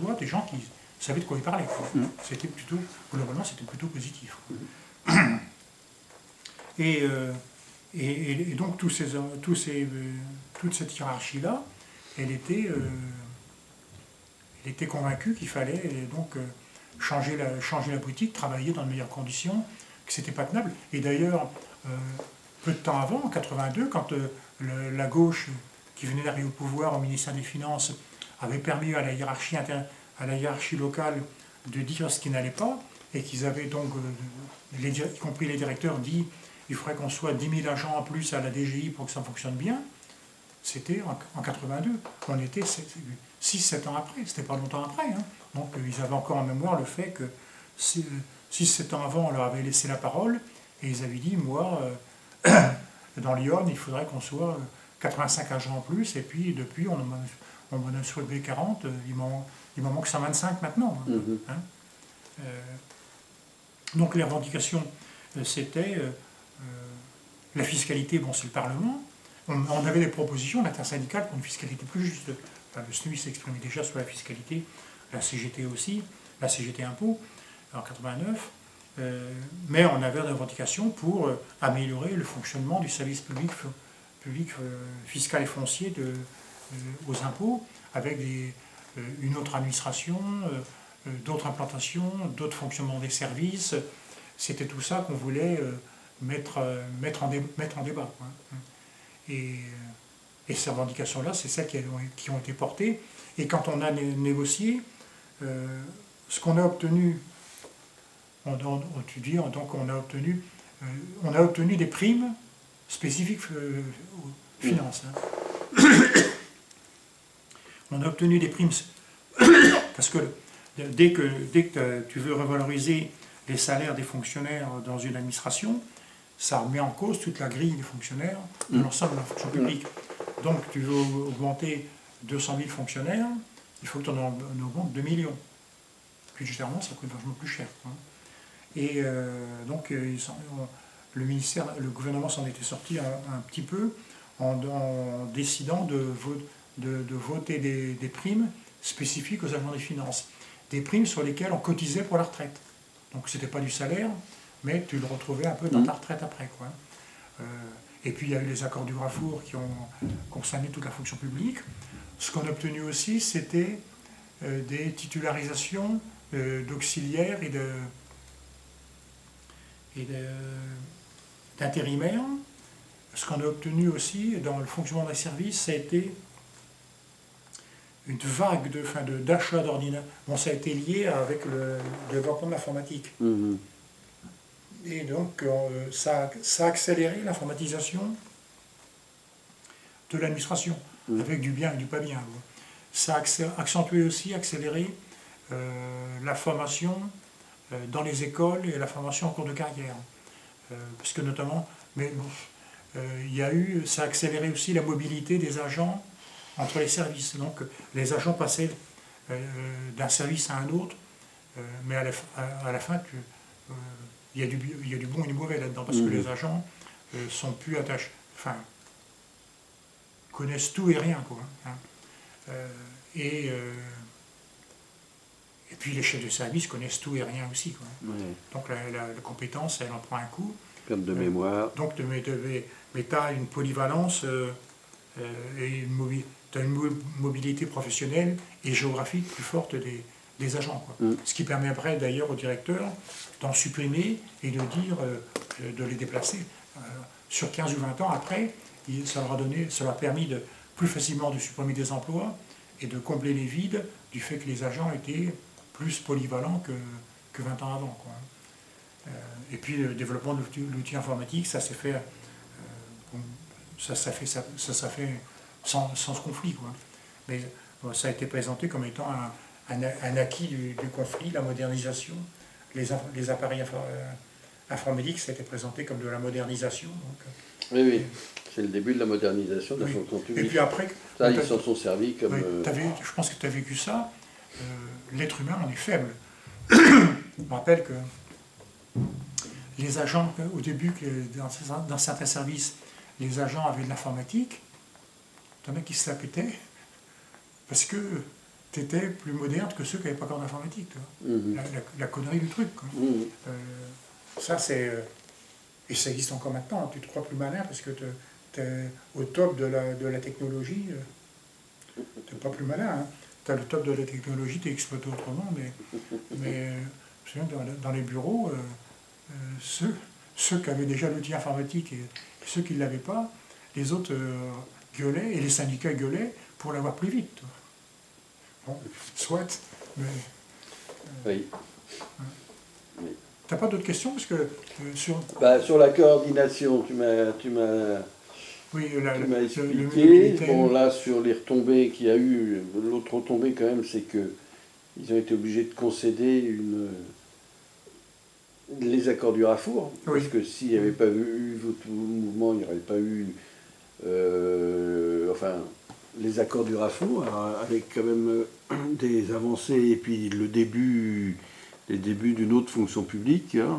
d'emploi des gens qui savaient de quoi ils parlaient. C'était plutôt, globalement, c'était plutôt positif. Et donc toute cette hiérarchie-là, elle était convaincue qu'il fallait donc changer la politique, travailler dans de meilleures conditions, que c'était pas tenable. Et d'ailleurs, peu de temps avant, en 82, quand la gauche qui venait d'arriver au pouvoir au ministère des Finances avait permis à la hiérarchie locale de dire ce qui n'allait pas, et qu'ils avaient donc, y compris les directeurs, dit il faudrait qu'on soit 10 000 agents en plus à la DGI pour que ça fonctionne bien. C'était en 82. On était 6-7 ans après, c'était pas longtemps après. Hein. Donc ils avaient encore en mémoire le fait que 6-7 ans avant, on leur avait laissé la parole, et ils avaient dit, moi, dans Lyon, il faudrait qu'on soit 85 agents en plus, et puis depuis, on m'en a soulevé 40, il m'en manque 125 maintenant. Hein. Donc les revendications, c'était la fiscalité, bon, c'est le Parlement. On avait des propositions d'intersyndicales pour une fiscalité plus juste. Enfin, le SNUI s'exprimait déjà sur la fiscalité, la CGT aussi, la CGT impôt, en 89. Mais on avait des revendications pour améliorer le fonctionnement du service public fiscal et foncier aux impôts, avec une autre administration, d'autres implantations, d'autres fonctionnements des services. C'était tout ça qu'on voulait mettre en débat. Quoi. Et ces revendications-là, c'est celles qui ont été portées. Et quand on a négocié, ce qu'on a obtenu, donc on a obtenu des primes spécifiques aux finances. Hein. On a obtenu des primes parce que dès que tu veux revaloriser les salaires des fonctionnaires dans une administration, ça remet en cause toute la grille des fonctionnaires de l'ensemble de la fonction publique. Donc tu veux augmenter 200 000 fonctionnaires, il faut que tu en augmentes 2 millions. Budgétairement, ça coûte vachement plus cher. Hein. Et donc le gouvernement s'en était sorti un petit peu en décidant de voter des primes spécifiques aux agents des finances. Des primes sur lesquelles on cotisait pour la retraite. Donc c'était pas du salaire, mais tu le retrouvais un peu dans ta retraite après. Quoi. Et puis il y a eu les accords du Grafour qui ont concerné toute la fonction publique. Ce qu'on a obtenu aussi, c'était des titularisations d'auxiliaires et d'intérimaires. Ce qu'on a obtenu aussi dans le fonctionnement des services, ça a été une vague d'achat d'ordinateurs. Bon, ça a été lié avec le développement de l'informatique. Et donc, ça a accéléré l'informatisation de l'administration, avec du bien et du pas bien. Ça a accéléré la formation dans les écoles et la formation en cours de carrière. Parce que notamment, ça a accéléré aussi la mobilité des agents entre les services. Donc les agents passaient d'un service à un autre, mais à la fin, il y a du bon et du mauvais là-dedans, parce que les agents sont plus attachés, connaissent tout et rien. Quoi, hein. Et puis les chefs de service connaissent tout et rien aussi. Quoi. Donc la compétence, elle en prend un coup. Perte de mémoire. Donc mais tu as une polyvalence et tu as une mobilité professionnelle et géographique plus forte des agents. Quoi. Ce qui permettrait d'ailleurs au directeur d'en supprimer et de dire, de les déplacer. Sur 15 ou 20 ans après, ça leur a permis plus facilement de supprimer des emplois et de combler les vides du fait que les agents étaient plus polyvalents que 20 ans avant. Quoi. Et puis le développement de l'outil informatique, ça s'est fait, ça fait sans conflit. Quoi. Mais ça a été présenté comme étant un acquis du conflit, la modernisation. Les appareils informatiques, ça a été présenté comme de la modernisation. Donc, oui. C'est le début de la modernisation de la fonction publique. Et puis après, ça, ils s'en sont servis comme... je pense que tu as vécu ça. L'être humain en est faible. Je me rappelle que les agents, au début, dans certains services, les agents avaient de l'informatique. T'en as qui se la pétaient parce que tu étais plus moderne que ceux qui n'avaient pas encore d'informatique, tu vois. Mhm. La connerie du truc, quoi. Mhm. Ça, c'est... et ça existe encore maintenant. Tu te crois plus malin parce que tu es au top de la technologie. Tu n'es pas plus malin. Hein. Tu as le top de la technologie, tu es exploité autrement. Mais je me souviens, dans les bureaux, ceux qui avaient déjà l'outil informatique et ceux qui ne l'avaient pas, les autres gueulaient, et les syndicats gueulaient pour l'avoir plus vite. Tu vois. Bon, soit, mais... Oui. Oui. T'as pas d'autres questions parce que sur... Bah, sur la coordination, tu m'as Oui, expliqué. Minitel. Bon, là, sur les retombées qu'il y a eu, l'autre retombée quand même, c'est que ils ont été obligés de concéder les accords du Rafour, Oui. parce que s'il n'y avait pas eu votre mouvement, il n'y aurait pas eu enfin, les accords du Rafour, avec quand même des avancées, et puis les débuts d'une autre fonction publique, hein,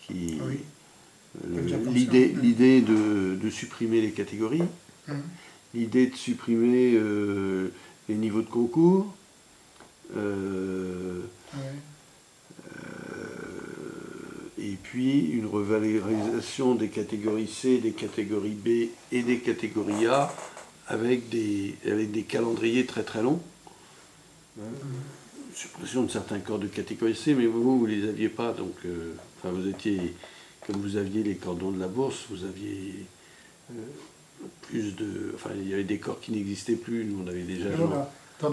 qui... Oui. L'idée de supprimer les catégories, l'idée de supprimer les niveaux de concours, et puis une revalorisation des catégories C, des catégories B et des catégories A avec des calendriers très très longs. Suppression de certains corps de catégorie C, mais vous les aviez pas, donc enfin, vous étiez, comme vous aviez les cordons de la bourse, vous aviez plus de... Enfin, il y avait des corps qui n'existaient plus, nous on avait déjà... Dans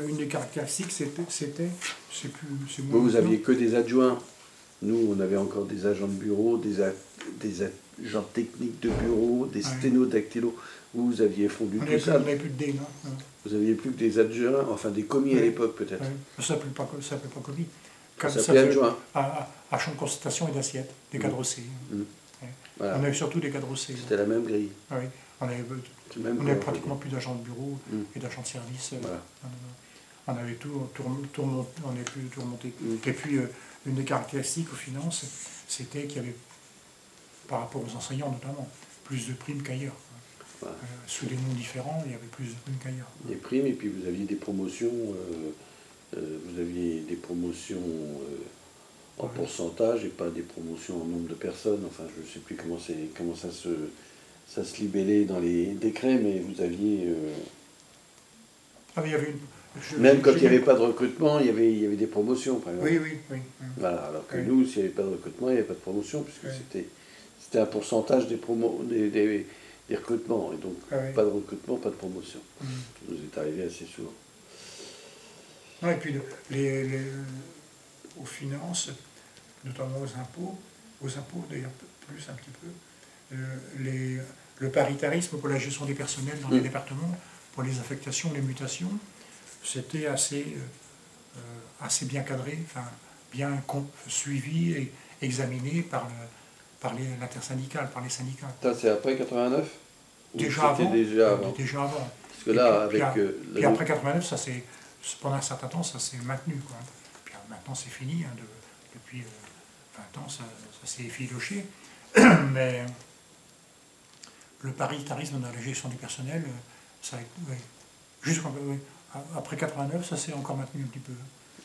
une des caractéristiques, c'était c'est moins vous aviez que des adjoints. Nous, on avait encore des agents de bureau, des agents techniques de bureau, des sténodactylos. Vous aviez fondu tout ça. On n'avait plus de D, non. Vous aviez plus que des adjoints, enfin des commis à l'époque peut-être. Ça ne s'appelait pas commis. Ça s'appelait adjoint. À champ de constatation et d'assiette, des cadres C. Voilà. On avait surtout des cadres C. C'était la même grille. Oui. On avait pratiquement plus d'agents de bureau et d'agents de service. Voilà. On avait tout remonté. Et puis, une des caractéristiques aux finances, c'était qu'il y avait, par rapport aux enseignants notamment, plus de primes qu'ailleurs. Voilà. Sous des noms différents, il y avait plus de primes qu'ailleurs. Des primes, et puis vous aviez des promotions, en pourcentage et pas des promotions en nombre de personnes. Enfin, je ne sais plus comment ça se libellait dans les décrets, mais vous aviez... il y avait même quand il n'y avait pas de recrutement, il y avait des promotions, par exemple. Oui. Voilà, alors que nous, s'il n'y avait pas de recrutement, il n'y avait pas de promotion, puisque c'était un pourcentage des recrutements, et donc pas de recrutement, pas de promotion. Ça nous est arrivé assez souvent. Et puis aux finances, notamment aux impôts d'ailleurs plus un petit peu, le paritarisme pour la gestion des personnels dans les départements, pour les affectations, les mutations, c'était assez bien cadré, enfin bien suivi et examiné par l'intersyndicale, par les syndicats. Ça, c'est après 89 ? Déjà avant. Déjà avant. Parce que là, puis après 89, pendant un certain temps, ça s'est maintenu, quoi. Puis maintenant, c'est fini. Hein, depuis 20 ans, ça s'est effiloché. Mais le paritarisme dans la gestion du personnel, après 89, ça s'est encore maintenu un petit peu.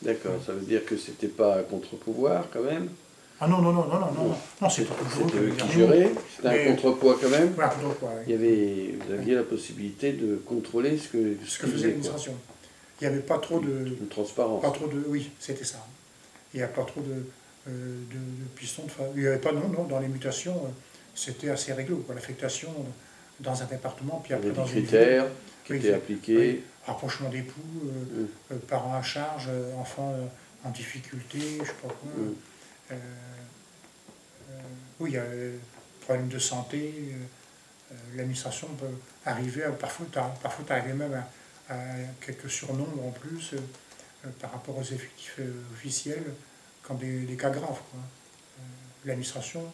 D'accord, ça veut dire que c'était pas un contre-pouvoir quand même? Ah non, c'était toujours eux qui géraient, c'était un contrepoids quand même. Voilà, contrepoids, oui. Vous aviez la possibilité de contrôler ce que faisait l'administration. Il n'y avait pas trop de... Une transparence. Pas trop de... Oui, c'était ça. Il n'y a pas trop de pistons. Il n'y avait pas, non, dans les mutations, c'était assez réglo, quoi. L'affectation dans un département, puis après dans une ville. Critères qui étaient appliqués. Rapprochement d'époux, parents à charge, enfants en difficulté, je ne sais pas quoi. Oui, il y a problème de santé. L'administration peut arriver, parfois tu arrives même à quelques surnombres en plus par rapport aux effectifs officiels, quand des cas graves, quoi. L'administration,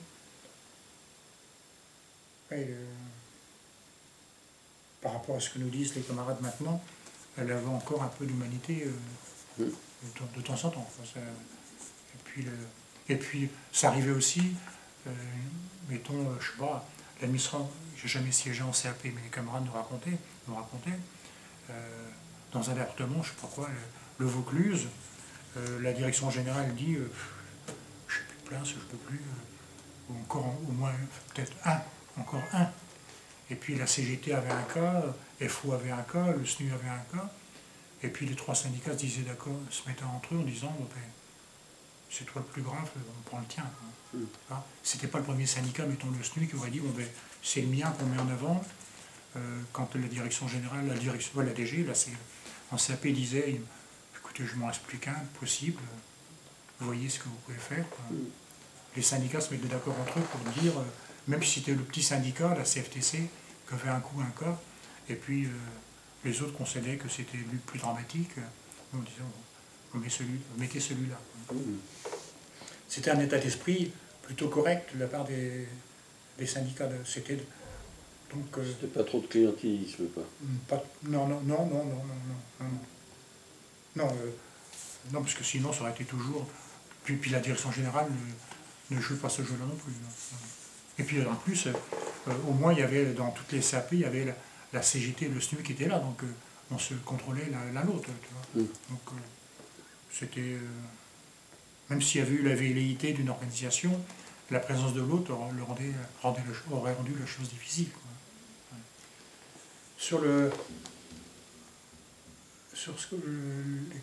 par rapport à ce que nous disent les camarades maintenant, elle avait encore un peu d'humanité de temps en temps. Et puis ça arrivait aussi, mettons, je sais pas, l'administration, j'ai jamais siégé en CAP, mais les camarades nous racontaient, dans un appartement, je ne sais pas quoi, le Vaucluse. La direction générale dit je ne sais plus de place, je ne peux plus, ou encore au moins peut-être encore un. Et puis la CGT avait un cas, FO avait un cas, le SNU avait un cas. Et puis les trois syndicats se disaient d'accord, se mettaient entre eux en disant bon, ben, c'est toi le plus grave, on prend le tien. C'était pas le premier syndicat, mettons le SNU, qui aurait dit bon, ben, c'est le mien qu'on met en avant. Quand la direction générale, la DG, en CAP disait écoutez, je m'en reste plus qu'un, possible, vous voyez ce que vous pouvez faire. Les syndicats se mettaient d'accord entre eux pour dire, même si c'était le petit syndicat, la CFTC, qui avait un coup, un cas, et puis les autres considéraient que c'était plus dramatique, nous disons, mettez celui-là. C'était un état d'esprit plutôt correct de la part des syndicats. C'était pas trop de clientélisme, quoi. Non, parce que sinon ça aurait été toujours. Puis la direction générale ne joue pas ce jeu-là non plus. Non. Et puis en plus, au moins il y avait dans toutes les CAP, il y avait la CGT et le SNU qui étaient là, donc on se contrôlait l'un l'autre. Donc c'était. Même s'il y avait eu la velléité d'une organisation, la présence de l'autre aurait rendu la chose difficile. Quoi. Sur les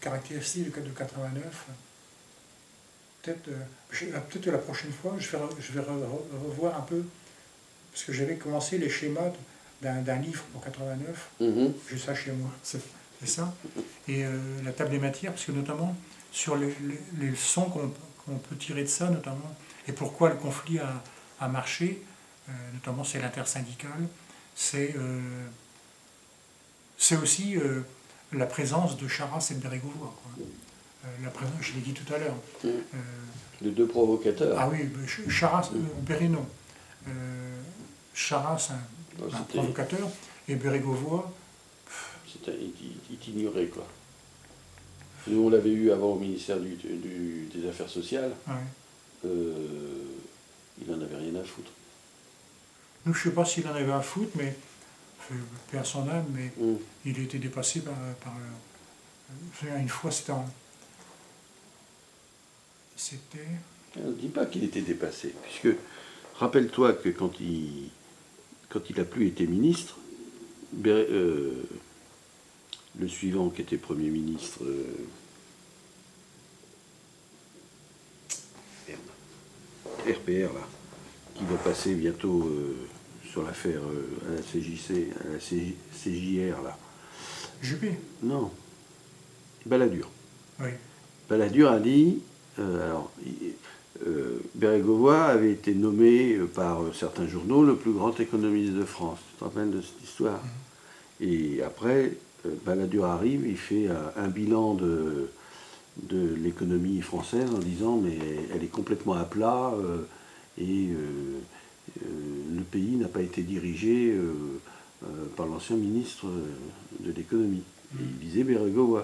caractéristiques du code de 89, peut-être la prochaine fois, je vais revoir un peu, parce que j'avais commencé les schémas d'un livre pour 89, j'ai ça chez moi, c'est ça, et la table des matières, parce que notamment sur les leçons qu'on peut tirer de ça, notamment, et pourquoi le conflit a marché, notamment c'est l'intersyndical, c'est aussi la présence de Charras et de Bérégovoy. Je l'ai dit tout à l'heure. Les deux provocateurs. Ah oui, Charras, Bérénon. Charras, un provocateur, et Bérégovoy. Il t'ignorait, quoi. Nous, on l'avait eu avant au ministère des Affaires sociales. Ouais. Il n'en avait rien à foutre. Nous, je ne sais pas s'il en avait à foutre, mais paix à son âme, mais il a été dépassé par une fois, On ne dit pas qu'il était dépassé, puisque rappelle-toi que quand il n'a plus été ministre, le suivant qui était Premier ministre, RPR, là, qui va passer bientôt sur l'affaire à la CJR, là. Juppé. Non. Balladur. Oui. Balladur a dit, Bérégovoy avait été nommé par certains journaux le plus grand économiste de France. Tu te rappelles de cette histoire? Et après, Balladur arrive, il fait un bilan de l'économie française en disant mais elle est complètement à plat et le pays n'a pas été dirigé par l'ancien ministre de l'économie. Et il disait Bérégovoy.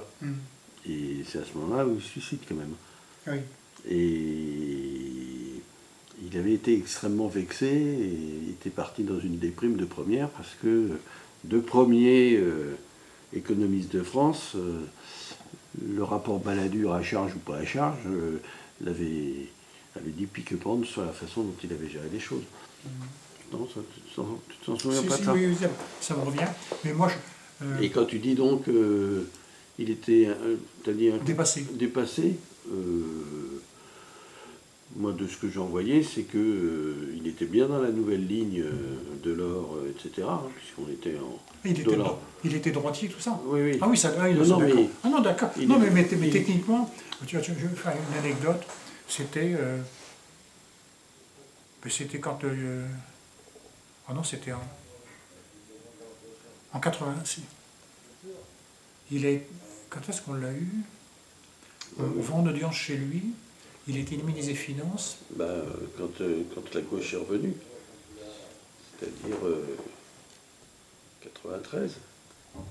Et c'est à ce moment-là où il se suicide quand même. Oui. Et il avait été extrêmement vexé et il était parti dans une déprime de première parce que deux premiers économistes de France, le rapport Balladur à charge ou pas à charge, l'avait dit pique-pendre sur la façon dont il avait géré les choses. Non, tu t'en souviens pas de ça? Oui, ça me revient. Mais moi, Et quand tu dis donc il était dépassé, moi de ce que j'en voyais, c'est qu'il était bien dans la nouvelle ligne de l'or, etc., puisqu'on était en dollar. Il était droitier, tout ça? Oui. Ah oui, ça non, mais, ah non, d'accord. Non, mais techniquement, je vais faire une anecdote. C'était quand... ah non, c'était en 86. Quand est-ce qu'on l'a eu? On va en audience chez lui. Il était ministre des Finances. Quand la gauche est revenue, c'est-à-dire 93. Non,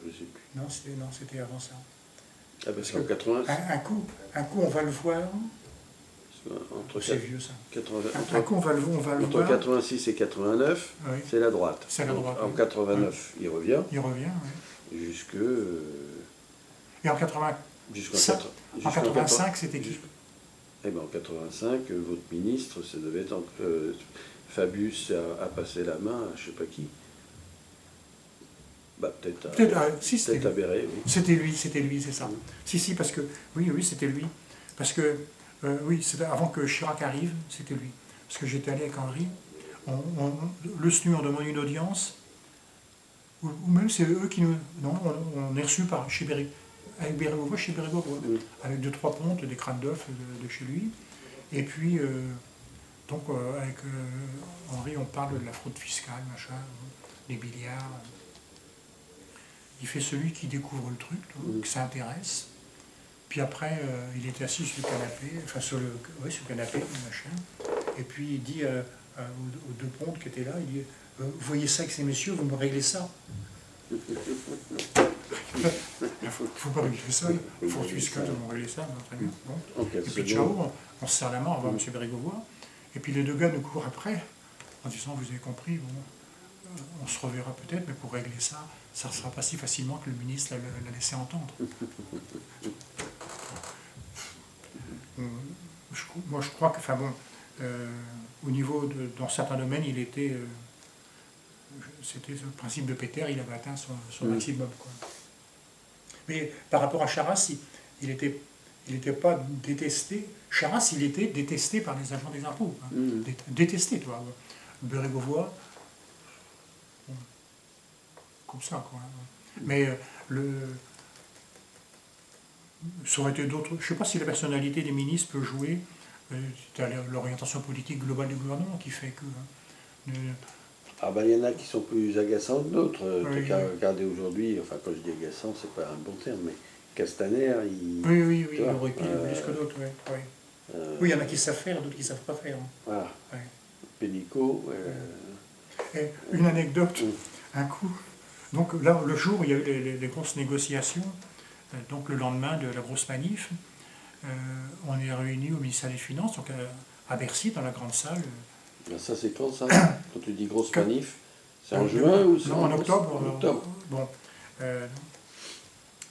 je ne sais plus. Non, c'était avant ça. Ah, parce qu'en 80. Un coup, on va le voir. Entre, C'est vieux ça. 80, Un coup, on va le entre voir. 86 et 89, Oui. c'est la droite. C'est la Donc, droite, en oui. 89, il revient Il revient, oui. jusque, Et en 80, jusqu'en Ça, 80 en jusqu'en 85, c'était qui? Eh ben, en 85, votre ministre, ça devait être Fabius a passé la main à je ne sais pas qui. Bah, peut-être Si, peut-être à Béret, oui. C'était lui, c'est ça. Si, parce que, oui, c'était lui. Parce que, oui, c'était avant que Chirac arrive, c'était lui. Parce que j'étais allé avec Henri, le SNU, on demande une audience, ou même c'est eux qui nous... Non, on est reçu chez avec Bérégovoy, chez Bérégovoy, avec 2-3 pontes, des crânes d'œufs de chez lui. Et puis, donc, avec Henri, on parle de la fraude fiscale, machin, des milliards. Il fait celui qui découvre le truc, qui s'intéresse. Puis après, il était assis sur le canapé, enfin sur le canapé, machin. Et puis il dit aux deux pontes qui étaient là, il dit vous voyez ça avec ces messieurs, vous me réglez ça. Il ne faut pas régler ça, il faut fiscal, vous me réglez ça. Très bien. Bon. Et puis ciao, on se serre la main, on va M. Bérégovoy. Et puis les deux gars nous courent après, en disant vous avez compris, bon, on se reverra peut-être, mais pour régler ça, ça ne sera pas si facilement que le ministre l'a laissé entendre. Moi, je crois que, enfin bon, au niveau dans certains domaines, il était, c'était le principe de Péter, il avait atteint son maximum, quoi. Mais par rapport à Charras, il n'était pas détesté. Charras, il était détesté par les agents des impôts, hein. Détesté, toi. Bérégovoy, comme ça, quoi. Mais ça aurait été d'autres. Je ne sais pas si la personnalité des ministres peut jouer. C'est l'orientation politique globale du gouvernement qui fait que. Ah ben il y en a qui sont plus agaçants que d'autres. Oui, T'as qu'à regarder aujourd'hui, enfin quand je dis agaçant, c'est pas un bon terme, mais Castaner, Oui, il vois, aurait pu plus que d'autres, oui. Oui, il y en a qui savent faire, d'autres qui ne savent pas faire. Voilà. Ouais. Pénicaud. Et une anecdote, un coup. Donc là, le jour où il y a eu les grosses négociations, donc le lendemain de la grosse manif, on est réunis au ministère des Finances, donc à Bercy, dans la grande salle. Ça c'est quand ça? Quand tu dis grosse manif, c'est en juin ou c'est en octobre. En octobre. Bon.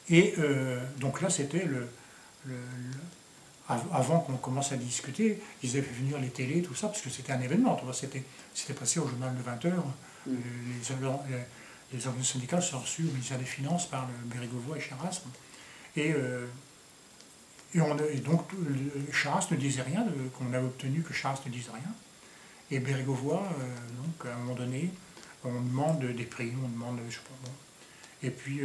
Et donc là, c'était avant qu'on commence à discuter, ils avaient fait venir les télés, tout ça, parce que c'était un événement. C'était passé au journal de 20h. Les organisations syndicales sont reçues au ministère des Finances par le Bérégovoy et Charras. Et donc Charras ne disait rien, qu'on avait obtenu que Charras ne dise rien. Et Bérégovoy, donc à un moment donné, on demande des prix, on demande, je sais pas, bon. Et puis,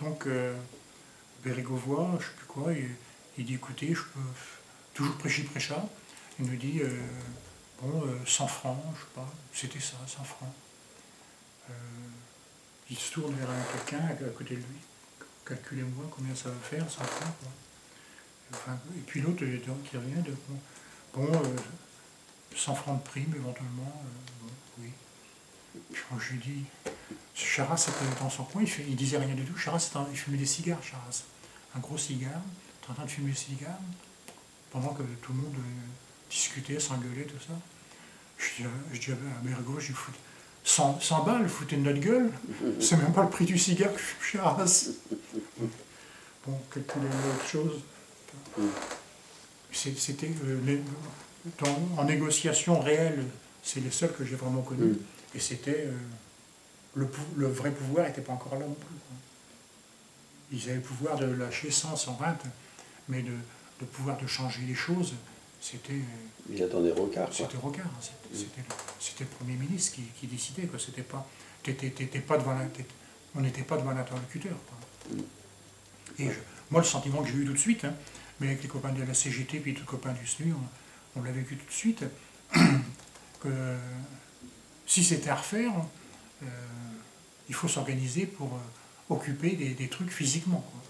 donc, Bérégovoy, je ne sais plus quoi, il dit écoutez, je peux toujours prêcher. Il nous dit 100 francs, je sais pas, c'était ça, 100 francs. Il se tourne vers quelqu'un à côté de lui. Calculez-moi combien ça va faire, 100 francs. Quoi. Enfin, et puis l'autre qui revient de 100 francs de prime éventuellement. Oui. Puis moi, je lui dis, Charras était dans son coin, il disait rien du tout. Charras, il fumait des cigares, Charras. Un gros cigare, il était en train de fumer des cigares, pendant que tout le monde discutait, s'engueulait, tout ça. Je dis à Bérégovoy, je lui fous 100 balles, foutez de notre gueule, c'est même pas le prix du cigare que fume Charras. Bon, calculer autre chose. C'était en négociation réelle, c'est les seuls que j'ai vraiment connus. Et c'était le vrai pouvoir n'était pas encore là non plus. Quoi. Ils avaient le pouvoir de lâcher 100, 120, mais de pouvoir de changer les choses, c'était. Il attendait Rocard. C'était Rocard. C'était le Premier ministre qui décidait. Quoi. C'était pas. Pas devant on n'était pas devant l'interlocuteur. Et moi, le sentiment que j'ai eu tout de suite, hein, mais avec les copains de la CGT puis les copains du SNU, on l'a vécu tout de suite, que si c'était à refaire, il faut s'organiser pour occuper des trucs physiquement. Quoi.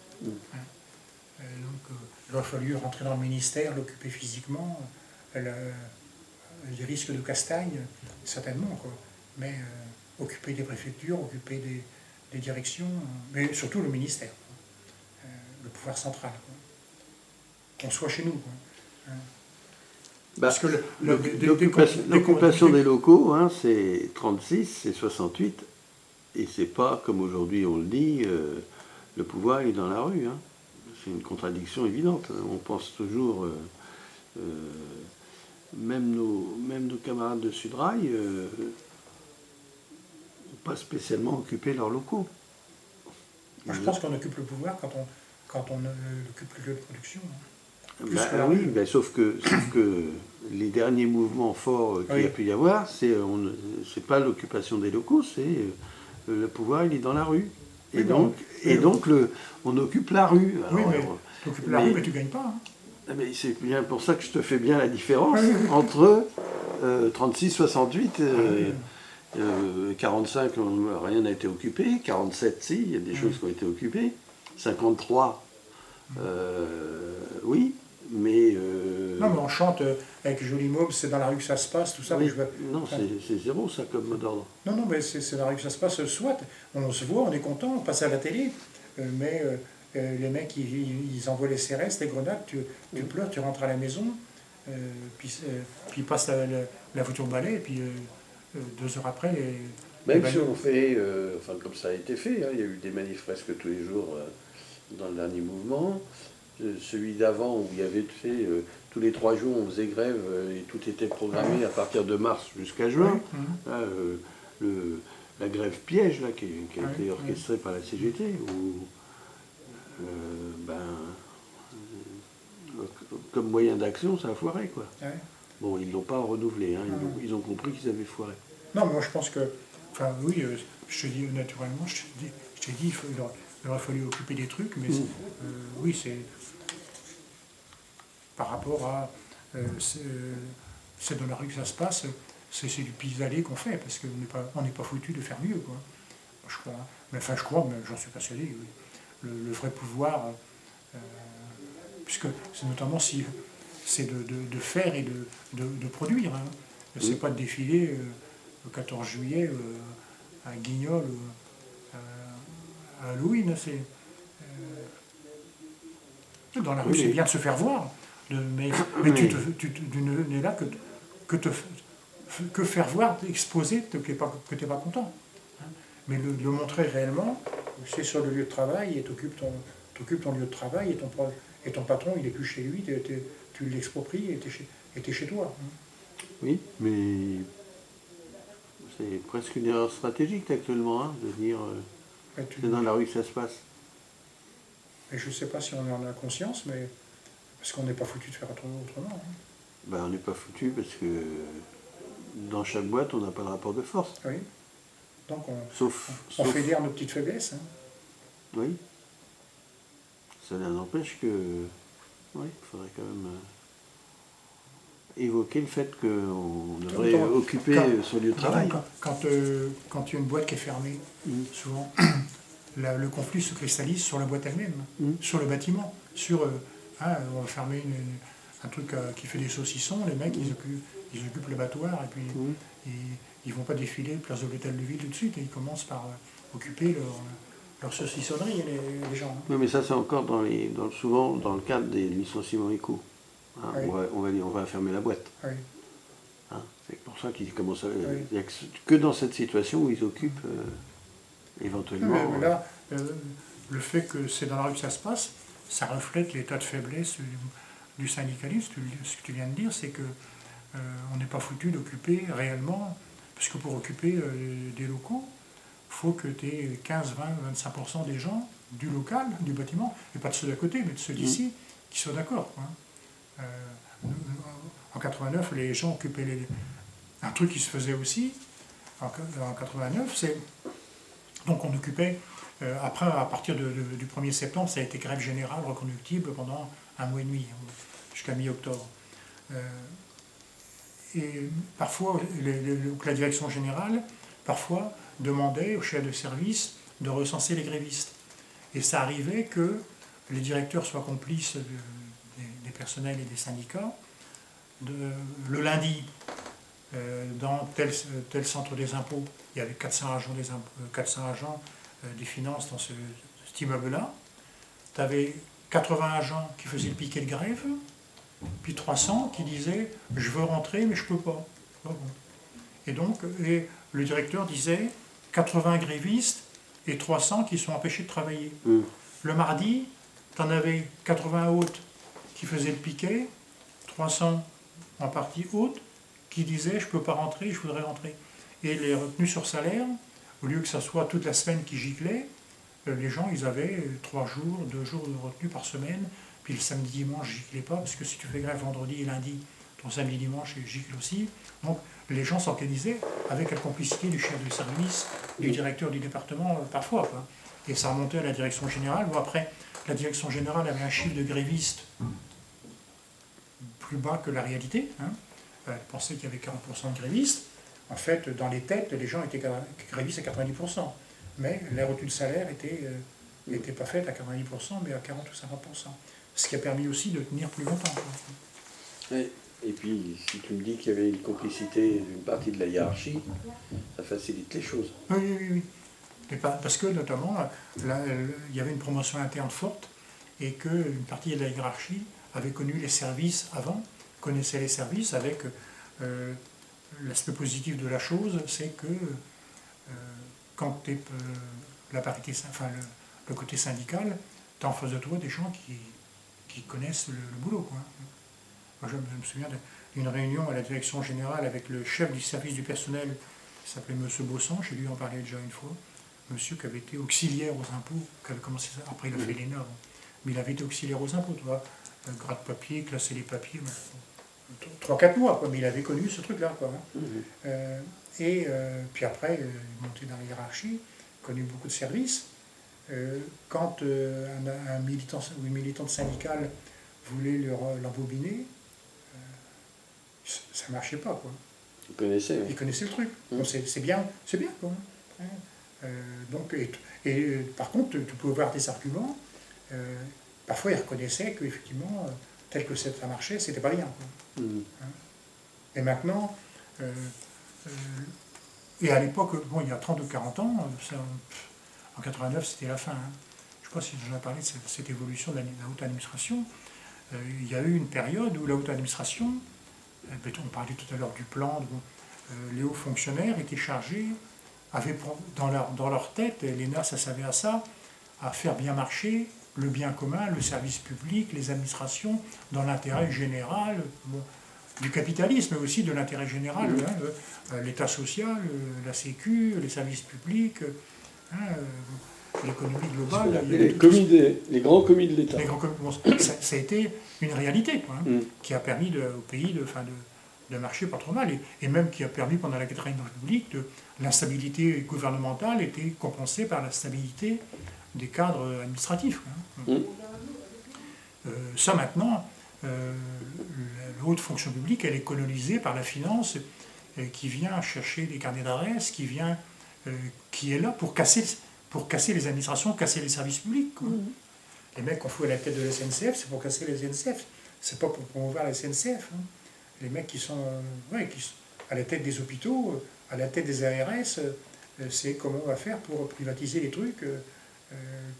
Donc, il aurait fallu rentrer dans le ministère, l'occuper physiquement, les risques de castagne, certainement, quoi. Mais occuper des préfectures, occuper des directions, mais surtout le ministère, le pouvoir central, quoi. Qu'on soit chez nous. Quoi. Parce que l'occupation des locaux, hein, c'est 36, c'est 68, et c'est pas, comme aujourd'hui on le dit, le pouvoir est dans la rue. Hein. C'est une contradiction évidente. On pense toujours, même nos camarades de Sudrail, n'ont pas spécialement occupé leurs locaux. Moi, je pense qu'on occupe le pouvoir quand on occupe le lieu de production. Oui, sauf que les derniers mouvements forts qu'il y a pu y avoir, c'est pas l'occupation des locaux, c'est le pouvoir, il est dans la rue. Et donc on occupe la rue. Alors, oui, mais tu occupes la rue, mais tu ne gagnes pas. Hein. Mais c'est bien pour ça que je te fais bien la différence entre 36, 68, 45, rien n'a été occupé, 47, si, il y a des choses qui ont été occupées, 53, oui, mais... Non, mais on chante avec Joli Môme, c'est dans la rue que ça se passe, tout ça. Oui. Non, c'est zéro, ça, comme mot d'ordre. Non, mais c'est dans la rue que ça se passe, soit. On se voit, on est content, on passe à la télé, mais les mecs, ils envoient les CRS, les grenades, tu pleures, tu rentres à la maison, puis ils passent la voiture au balai, et puis 2 heures après... Même si on fait, comme ça a été fait, hein, il y a eu des manifs presque tous les jours dans le dernier mouvement. Celui d'avant, où il y avait fait tous les 3 jours, on faisait grève et tout était programmé à partir de mars jusqu'à juin. Là, la grève piège là, qui a été orchestrée par la CGT, où comme moyen d'action, ça a foiré, quoi. Bon, ils ne l'ont pas renouvelé, hein, ils ont compris qu'ils avaient foiré. Non, mais moi je pense que, enfin oui, je te dis naturellement, je t'ai dit, il aurait fallu occuper des trucs, mais oui, c'est par rapport à c'est dans la rue que ça se passe, c'est du pis-aller qu'on fait, parce qu'on n'est pas foutu de faire mieux, quoi. Je crois, mais j'en suis persuadé, oui. Le vrai pouvoir, puisque c'est notamment si c'est de faire et de produire. Hein. C'est pas de défiler le 14 juillet à Guignol, à Halloween. Dans la rue, c'est bien de se faire voir, mais tu n'es là que faire voir, exposer que tu n'es pas content. Hein. Mais le montrer réellement, c'est sur le lieu de travail, et tu occupes ton lieu de travail, et ton patron, il n'est plus chez lui, tu l'expropries, et tu es chez toi. Hein. Oui, mais c'est presque une erreur stratégique actuellement, hein, de dire c'est dans la rue que ça se passe. Et je ne sais pas si on en a conscience, mais parce qu'on n'est pas foutu de faire autrement. Hein. Ben, on n'est pas foutu parce que dans chaque boîte, on n'a pas de rapport de force. Oui. Donc on fédère nos petites faiblesses. Hein. Oui. Ça n'empêche que... Oui, il faudrait quand même évoquer le fait qu'on devrait occuper son lieu de travail. Quand il y a une boîte qui est fermée, souvent, le conflit se cristallise sur la boîte elle-même, sur le bâtiment, on va fermer un truc qui fait des saucissons, les mecs ils occupent le battoir et puis ils vont pas défiler place de l'hôtel de ville tout de suite, et ils commencent par occuper leur saucissonnerie, les gens. Hein. Oui, mais ça c'est encore souvent dans le cadre des licenciements éco. Hein, oui. on va fermer la boîte. Oui. Hein, c'est pour ça qu'ils commencent à... Il n'y a que dans cette situation où ils occupent éventuellement... Mais là, le fait que c'est dans la rue que ça se passe, ça reflète l'état de faiblesse du syndicalisme. Ce que tu viens de dire, c'est que on n'est pas foutu d'occuper réellement, parce que pour occuper des locaux, il faut que tu aies 15, 20, 25% des gens du local, du bâtiment, et pas de ceux d'à côté, mais de ceux d'ici, qui soient d'accord. En 89, les gens occupaient un truc qui se faisait aussi, en 89, c'est... Donc on occupait, après, à partir du 1er septembre, ça a été grève générale reconductible pendant 1 mois et demi, jusqu'à mi-octobre. Et parfois, la direction générale, parfois, demandait aux chefs de service de recenser les grévistes. Et ça arrivait que les directeurs soient complices des personnels et des syndicats. Le lundi, dans tel centre des impôts, il y avait 400 agents des finances dans cet immeuble-là. Tu avais 80 agents qui faisaient le piquet de grève, puis 300 qui disaient « je veux rentrer mais je peux pas ». Ah bon. Et donc le directeur disait 80 grévistes et 300 qui sont empêchés de travailler. Le mardi, tu en avais 80 hautes qui faisaient le piquet, 300 en partie haute qui disaient « je peux pas rentrer, je voudrais rentrer ». Et les retenues sur salaire, au lieu que ça soit toute la semaine qui giclait, les gens, ils avaient 3 jours, 2 jours de retenue par semaine, puis le samedi, dimanche, je giclais pas, parce que si tu fais grève vendredi et lundi, ton samedi, dimanche, il gicle aussi. Donc les gens s'organisaient avec la complicité du chef de service, du directeur du département, parfois, quoi. Et ça remontait à la direction générale, où après, la direction générale avait un chiffre de grévistes plus bas que la réalité. Hein. Elle pensait qu'il y avait 40% de grévistes. En fait, dans les têtes, les gens étaient grévistes à 90%. Mais la retenue de salaire n'était pas faite à 90%, mais à 40 ou 50%. Ce qui a permis aussi de tenir plus longtemps. Ouais. Et puis, si tu me dis qu'il y avait une complicité d'une partie de la hiérarchie, ça facilite les choses. Oui, oui, oui. Et parce que, notamment, là, il y avait une promotion interne forte et qu'une partie de la hiérarchie avait connu les services avant, connaissait les services avec l'aspect positif de la chose, c'est que quand la parité, enfin, le côté syndical, tu as en face de toi des gens qui connaissent le boulot, quoi. Moi, je me souviens d'une réunion à la direction générale avec le chef du service du personnel, qui s'appelait M. Bossan, j'ai dû en parler déjà une fois, monsieur qui avait été auxiliaire aux impôts, qui avait commencé ça, après il a fait l'ENA, mais il avait été auxiliaire aux impôts, tu vois, gratte-papier, classer les papiers, 3-4 mois, quoi, mais il avait connu ce truc-là, quoi. Puis après, il est monté dans la hiérarchie, connu beaucoup de services. Quand un militant ou une militante syndicale voulait l'embobiner, ça ne marchait pas, quoi. Ils connaissaient. Ils connaissaient le truc. Donc c'est bien, quoi. Donc, par contre, tu pouvais voir des arguments. Parfois, ils reconnaissaient qu'effectivement, tel que ça marchait, c'était pas bien, quoi. Et maintenant, et à l'époque, bon, il y a 30 ou 40 ans, en 89, c'était la fin. Hein. Je ne sais pas si j'en ai parlé de cette évolution de la haute administration. Il y a eu une période où la haute administration, on parlait tout à l'heure du plan, les hauts fonctionnaires étaient chargés, avaient dans leur tête, l'ENA, ça savait à ça, à faire bien marcher le bien commun, le service public, les administrations, dans l'intérêt général, bon, du capitalisme, mais aussi de l'intérêt général, l'État social, la Sécu, les services publics, l'économie globale. Les grands commis de l'État. Bon, ça a été une réalité, quoi, qui a permis au pays de marcher pas trop mal, et même qui a permis pendant la 4e République, l'instabilité gouvernementale était compensée par la stabilité des cadres administratifs. Quoi. Ça maintenant, la haute fonction publique, elle est colonisée par la finance qui vient chercher des carnets d'adresses, qui est là pour casser les administrations, casser les services publics. Quoi. Les mecs qu'on fout à la tête de la SNCF, c'est pour casser les SNCF, c'est pas pour promouvoir la SNCF. Hein. Les mecs qui sont à la tête des hôpitaux, à la tête des ARS, c'est comment on va faire pour privatiser les trucs,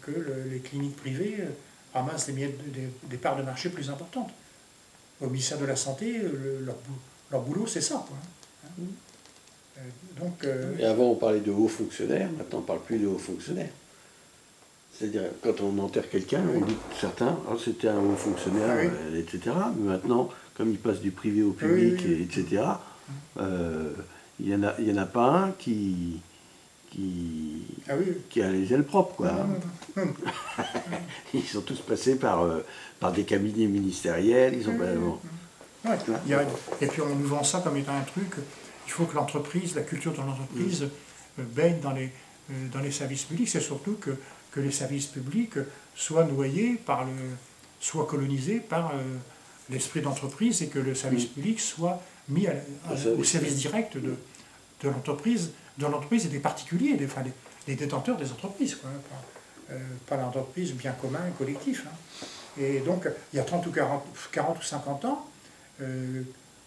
que les cliniques privées ramassent des parts de marché plus importantes. Au ministère de la Santé, leur boulot, c'est ça. Quoi. Et avant, on parlait de hauts fonctionnaires, maintenant, on ne parle plus de hauts fonctionnaires. C'est-à-dire, quand on enterre quelqu'un, on dit que certains, c'était un haut fonctionnaire, etc. Mais maintenant, comme il passe du privé au public, etc., il n'y en a pas un qui a les ailes propres, quoi. Ils sont tous passés par des cabinets ministériels. Ils ont et puis on nous vend ça comme étant un truc. Il faut que l'entreprise, la culture de l'entreprise, baigne dans les services publics. C'est surtout que les services publics soient noyés soient colonisés par l'esprit d'entreprise, et que le service public soit mis au service direct de l'entreprise et des particuliers, des détenteurs des entreprises, quoi, pas l'entreprise bien commun et collectif. Hein. Et donc, il y a 30 ou 40 ou 50 ans,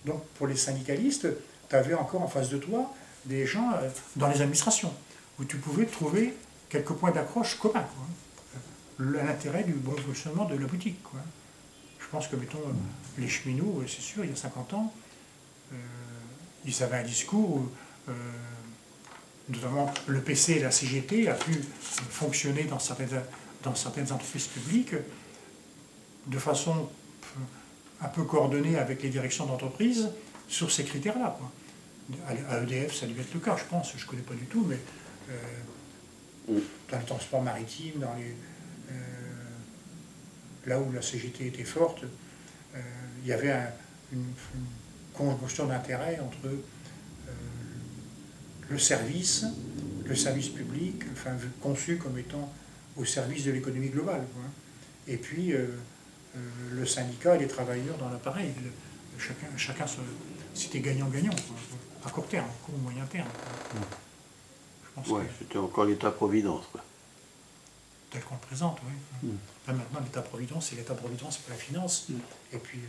donc pour les syndicalistes, tu avais encore en face de toi des gens dans les administrations, où tu pouvais trouver quelques points d'accroche communs, l'intérêt du bon fonctionnement de la boutique. Quoi. Je pense que, mettons, les cheminots, c'est sûr, il y a 50 ans, ils avaient un discours où, notamment le PC et la CGT a pu fonctionner dans certaines entreprises publiques de façon un peu coordonnée avec les directions d'entreprise sur ces critères-là, quoi. À EDF, ça a dû être le cas, je pense, je ne connais pas du tout, mais dans le transport maritime, là où la CGT était forte, il y avait une conjonction d'intérêts entre le service public, enfin, conçu comme étant au service de l'économie globale, quoi. Et puis le syndicat et les travailleurs dans l'appareil. Chacun c'était gagnant-gagnant, à court terme, à court ou moyen terme. Ouais, c'était encore l'État-providence, quoi. Tel qu'on le présente, oui. Là, maintenant, l'État-providence, c'est l'État-providence pour la finance, et puis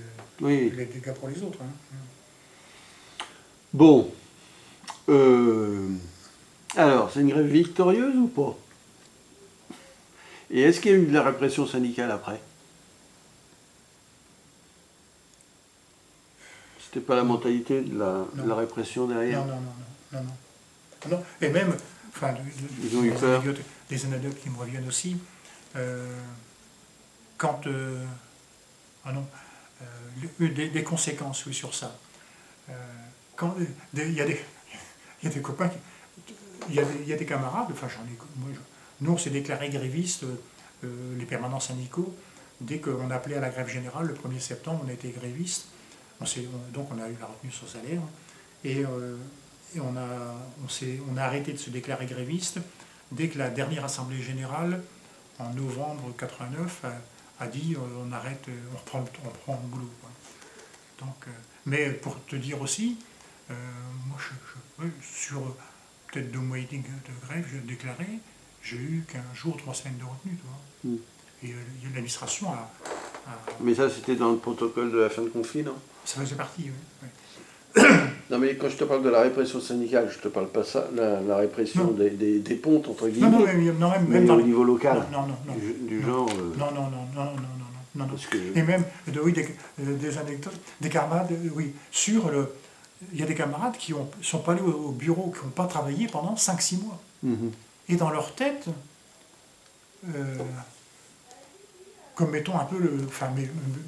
les dégâts pour les autres. Bon. Alors, c'est une grève victorieuse ou pas? Et est-ce qu'il y a eu de la répression syndicale après? C'était pas la mentalité de la répression derrière? Non. Et même, enfin, ils ont eu peur. Des anecdotes qui me reviennent aussi, quand... des conséquences, oui, sur ça. Quand il y a des copains, il y a des camarades, enfin nous on s'est déclaré grévistes, les permanents syndicaux, dès qu'on appelait à la grève générale, le 1er septembre, on a été grévistes, donc on a eu la retenue sur salaire, et on a arrêté de se déclarer gréviste dès que la dernière assemblée générale, en novembre 89, a dit on arrête, on reprend le boulot, quoi. Donc, mais pour te dire aussi, moi sur peut-être 2 mois et demi de grève, je déclaré, j'ai eu qu'1 jour, 3 semaines de retenue, tu vois. Et l'administration a... Mais ça, c'était dans le protocole de la fin de conflit, non? Ça faisait partie, oui. Non, mais quand je te parle de la répression syndicale, je te parle pas ça, la répression des pontes, entre guillemets, même au niveau local, non, du genre... Non. Parce que... Et même, des anecdotes, des camarades, oui, sur le... Il y a des camarades qui sont pas allés au bureau, qui n'ont pas travaillé pendant 5-6 mois. Et dans leur tête, comme mettons un peu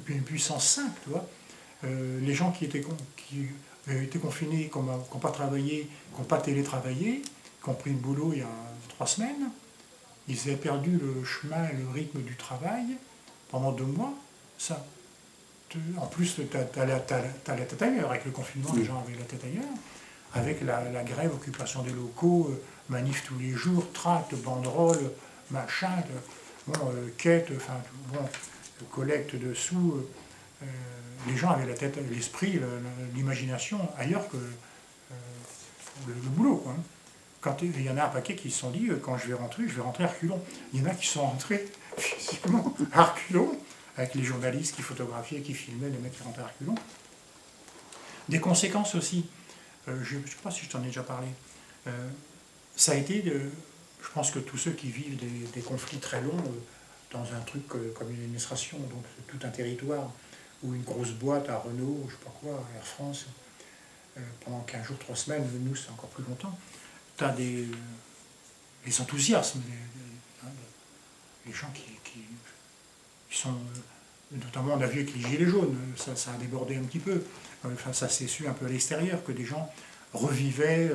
une puissance 5, tu vois, les gens qui étaient confinés, qui n'ont pas travaillé, qui n'ont pas télétravaillé, qui ont pris le boulot il y a 3 semaines, ils avaient perdu le chemin et le rythme du travail pendant 2 mois. Ça, en plus, tu as la tête ailleurs. Avec le confinement, les gens avaient la tête ailleurs. Avec la grève, occupation des locaux, manif tous les jours, tracts, banderoles, machin, quête, enfin, collecte de sous. Les gens avaient la tête, l'esprit, l'imagination ailleurs que le boulot, quoi. Quand il y en a un paquet qui se sont dit, quand je vais rentrer à reculons. Il y en a qui sont rentrés physiquement à reculons, avec les journalistes qui photographiaient, qui filmaient les mecs qui rentraient à reculons. Des conséquences aussi, je ne sais pas si je t'en ai déjà parlé, ça a été, je pense que tous ceux qui vivent des conflits très longs dans un truc comme une administration, donc tout un territoire, ou une grosse boîte à Renault, je ne sais pas quoi, Air France, pendant 15 jours, 3 semaines, nous c'est encore plus longtemps, tu as les enthousiasmes, les gens qui sont, notamment on a vu avec les gilets jaunes, ça a débordé un petit peu, enfin, ça s'est su un peu à l'extérieur, que des gens revivaient,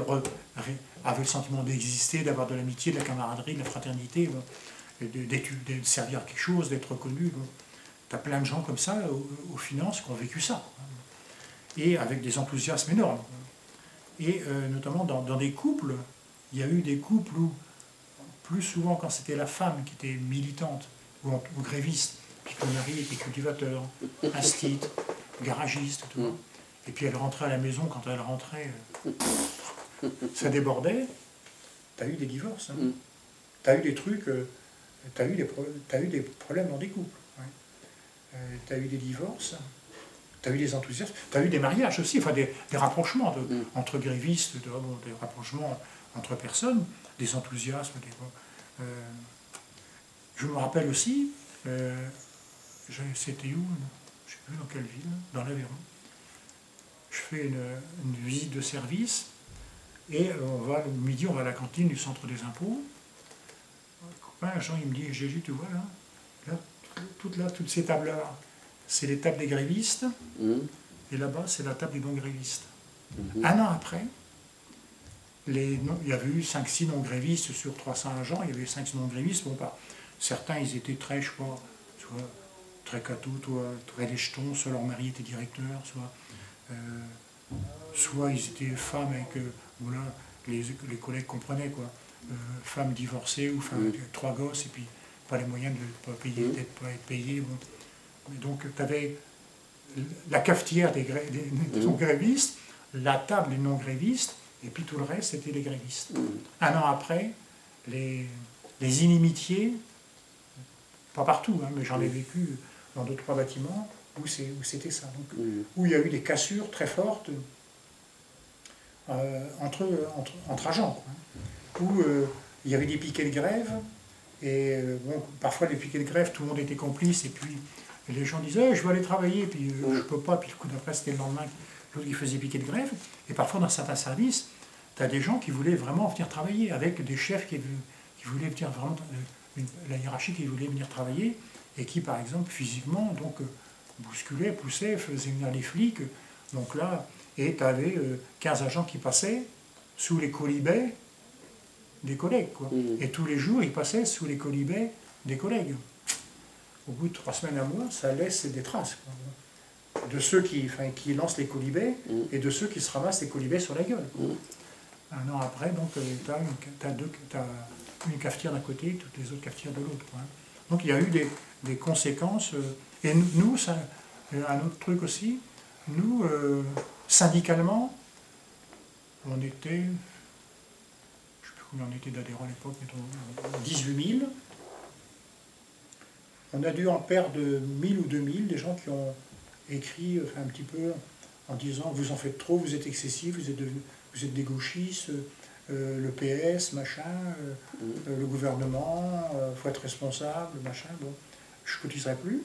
avaient le sentiment d'exister, d'avoir de l'amitié, de la camaraderie, de la fraternité, de servir à quelque chose, d'être reconnu. Tu as plein de gens comme ça aux finances qui ont vécu ça, et avec des enthousiasmes énormes. Et notamment dans des couples, il y a eu des couples où, plus souvent quand c'était la femme qui était militante ou gréviste, puis que le mari était cultivateur, instite, garagiste, tout. Et puis elle rentrait à la maison, quand elle rentrait, ça débordait, tu as eu des divorces, tu as eu des trucs, tu as eu des problèmes dans des couples. Tu as eu des divorces, tu as eu des enthousiasmes, tu as eu des mariages aussi, enfin des rapprochements entre grévistes, des rapprochements entre personnes, des enthousiasmes. Je me rappelle aussi, c'était où? je ne sais plus dans quelle ville, dans l'Aveyron. Je fais une visite de service et le midi, on va à la cantine du centre des impôts. Un copain, Jean, il me dit, Gégé, tu vois toutes ces tables-là, c'est les tables des grévistes, et là-bas, c'est la table des non-grévistes. Un an après, il y avait eu 5-6 non-grévistes sur 300 agents, il y avait eu 5 non-grévistes. Bon, certains, ils étaient très, je crois, soit très cathos, très les jetons, soit leur mari était directeur, soit ils étaient femmes avec, voilà, les collègues comprenaient, quoi. Femmes divorcées ou femmes 3 gosses, et puis pas les moyens de ne pas payer, pas être payées. Bon. Donc, tu avais la cafetière des non-grévistes, la table des non-grévistes, et puis tout le reste, c'était les grévistes. Un an après, les inimitiés, pas partout, hein, mais j'en ai vécu dans 2-3 bâtiments où c'était ça. Donc, où il y a eu des cassures très fortes entre agents, quoi, hein, où il y avait des piquets de grève, et bon, parfois les piquets de grève, tout le monde était complice, et puis les gens disaient je vais aller travailler, puis je peux pas, puis le coup d'après c'était le lendemain, l'autre qui faisait piquet de grève, et parfois dans certains services, tu as des gens qui voulaient vraiment venir travailler, avec des chefs qui voulaient venir vraiment, la hiérarchie qui voulait venir travailler, et qui par exemple physiquement donc bousculaient, poussaient, faisaient venir les flics, donc là, et tu avais 15 agents qui passaient sous les colibets des collègues, quoi. Et tous les jours, ils passaient sous les colibets des collègues. Au bout de 3 semaines à mois, ça laisse des traces, quoi. De ceux qui lancent les colibets et de ceux qui se ramassent les colibets sur la gueule. Un an après, donc, tu as une cafetière d'un côté, toutes les autres cafetières de l'autre, quoi. Donc il y a eu des conséquences. Et nous, un autre truc aussi, nous, syndicalement, on était, je ne sais plus combien on était d'adhérents à l'époque, 18 000. On a dû en perdre 1000 ou 2000, des gens qui ont écrit un petit peu en disant vous en faites trop, vous êtes excessif, vous êtes des gauchistes, le PS, machin, le gouvernement, faut être responsable, machin. Bon, je ne cotiserai plus.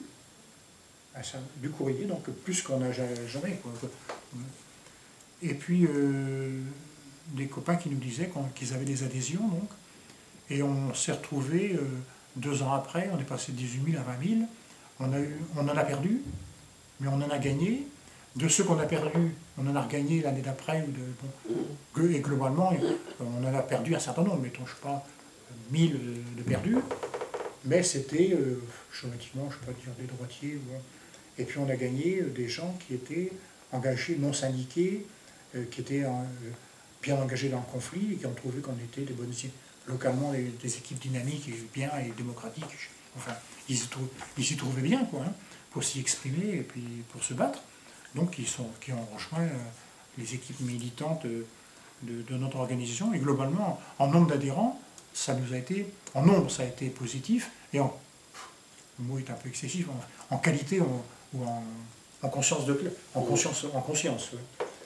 Du courrier, donc plus qu'on n'a jamais, quoi. Et puis des copains qui nous disaient qu'ils avaient des adhésions, donc, et on s'est retrouvés 2 ans après, on est passé de 18 000 à 20 000, on en a perdu, mais on en a gagné. De ceux qu'on a perdus, on en a regagné l'année d'après, et globalement, on en a perdu un certain nombre, mettons, je ne sais pas, 1000 de perdus, mais c'était, schématiquement, je ne sais pas dire des droitiers, et puis on a gagné des gens qui étaient engagés, non syndiqués, qui étaient bien engagés dans le conflit, et qui ont trouvé qu'on était des bonnes, localement des équipes dynamiques et bien et démocratiques. Enfin, ils s'y trouvaient bien, quoi, hein, pour s'y exprimer et puis pour se battre. Donc qui ont rejoint les équipes militantes de notre organisation. Et globalement, en nombre d'adhérents, ça nous a été, en nombre, ça a été positif, et le mot est un peu excessif, en qualité ou en conscience en conscience. Ouais.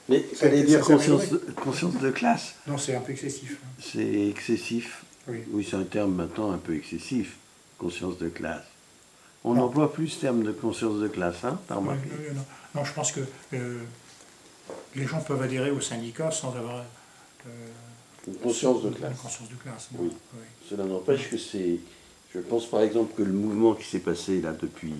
Mais ça allait dire conscience de classe. Non, c'est un peu excessif. C'est excessif. Oui, c'est un terme maintenant un peu excessif, conscience de classe. On n'emploie plus ce terme de conscience de classe, hein, t'as remarqué ? Non, je pense que les gens peuvent adhérer au syndicat sans avoir une conscience de classe. Une conscience de classe. Oui. Cela n'empêche que c'est... Je pense par exemple que le mouvement qui s'est passé là depuis